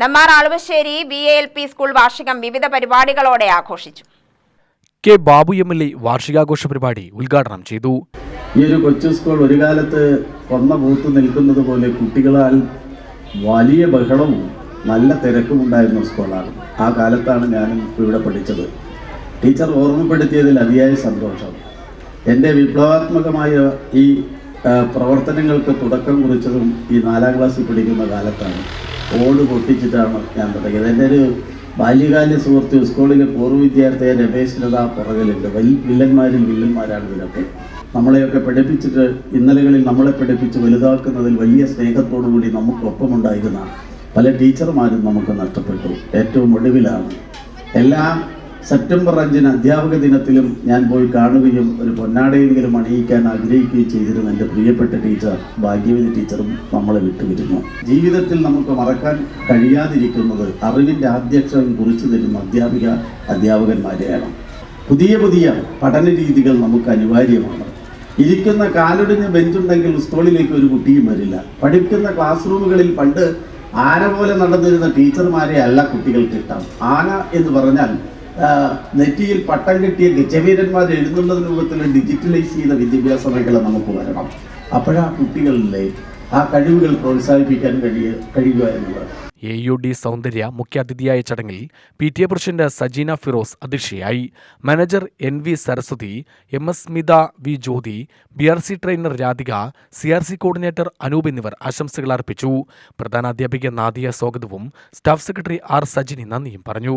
Nenmara ആളുവശ്ശേരി VALP school വാർഷികം വിവിധ പരിപാടികളോടെ ആഘോഷിച്ചു. കെ ബാബു MLA വാർഷികാഘോഷ പരിപാടി ഉദ്ഘാടനം ചെയ്തു. ഈ ഒരു കൊച്ചു സ്കൂൾ ഒരു കാലത്ത് കൊന്ന പൂത്ത് നിൽക്കുന്നത് പോലെ കുട്ടികളാൽ വലിയ ബഹളവും നല്ല തിരക്കും ഉണ്ടായിരുന്ന സ്കൂളാണ്. ആ കാലത്താണ് ഞാനും ഇവിടെ പഠിച്ചത്. ടീച്ചർ ഓർമ്മപ്പെടുത്തിയതിൽ അതിയായ സന്തോഷം. എൻ്റെ വിപ്ലവാത്മകമായ ഈ പ്രവർത്തനങ്ങൾക്ക് തുടക്കം കുറിച്ചതും ഈ 4ാം ക്ലാസ്സിൽ പഠിക്കുന്ന കാലത്താണ്. ഓട് പൊട്ടിച്ചിട്ടാണ് ഞാൻ തുടങ്ങിയത്. എൻ്റെ ഒരു ബാല്യകാല സുഹൃത്ത് സ്കൂളിലെ പൂർവ്വ വിദ്യാർത്ഥിയെ രമേശിനത പുറകിലുണ്ട്. വില്ലന്മാരിൽ വില്ലന്മാരാണ് ഇവരൊക്കെ. നമ്മളെയൊക്കെ പഠിപ്പിച്ചിട്ട് ഇന്നലകളിൽ നമ്മളെ പഠിപ്പിച്ച് വലുതാക്കുന്നതിൽ വലിയ സ്നേഹത്തോടുകൂടി നമുക്കൊപ്പമുണ്ടായിരുന്ന പല ടീച്ചർമാരും നമുക്ക് നഷ്ടപ്പെട്ടു. ഏറ്റവും ഒടുവിലാണ് സെപ്റ്റംബർ 5 അധ്യാപക ദിനത്തിലും ഞാൻ പോയി കാണുകയും ഒരു പൊന്നാടയെങ്കിലും അണിയിക്കാൻ ആഗ്രഹിക്കുകയും ചെയ്തിരുന്ന എൻ്റെ പ്രിയപ്പെട്ട ടീച്ചർ ഭാഗ്യവതി ടീച്ചറും നമ്മളെ വിട്ടുപിരിഞ്ഞു. ജീവിതത്തിൽ നമുക്ക് മറക്കാൻ കഴിയാതിരിക്കുന്നത് അറിവിൻ്റെ ആദ്യാക്ഷരം കുറിച്ചു തരുന്ന അധ്യാപകന്മാരെയാണ്. പുതിയ പഠന രീതികൾ നമുക്ക് അനിവാര്യമാണ്. ഇരിക്കുന്ന കാലൊടിഞ്ഞ ബെഞ്ചുണ്ടെങ്കിൽ സ്കൂളിലേക്ക് ഒരു കുട്ടിയും വരില്ല. പഠിക്കുന്ന ക്ലാസ് റൂമുകളിൽ പണ്ട് ആന പോലെ നടന്നിരുന്ന ടീച്ചർമാരെ അല്ല കുട്ടികൾക്ക് ഇഷ്ടം. ആന എന്ന് പറഞ്ഞാൽ നെറ്റിയിൽ പട്ടം കെട്ടിയ ഗജവീരന്മാർ എഴുതുന്നതിന് രൂപത്തിൽ ഡിജിറ്റലൈസ് ചെയ്ത വിദ്യാഭ്യാസ മേഖല നമുക്ക് വരണം. അപ്പോഴാ കുട്ടികളിലെ ആ കഴിവുകൾ പ്രോത്സാഹിപ്പിക്കാൻ കഴിയുക എന്നുള്ളത്. AUD സൗന്ദര്യ മുഖ്യാതിഥിയായ ചടങ്ങിൽ PTA പ്രസിഡന്റ് സജീന ഫിറോസ് അധ്യക്ഷയായി. Manager NV Saraswathi, MS Smitha, V Jyothi, BRC trainer Radhika, CRC coordinator Anoop എന്നിവർ ആശംസകൾ അർപ്പിച്ചു. പ്രധാനാധ്യാപിക നാദിയ സ്വാഗതവും സ്റ്റാഫ് സെക്രട്ടറി R സജിനി നന്ദിയും പറഞ്ഞു.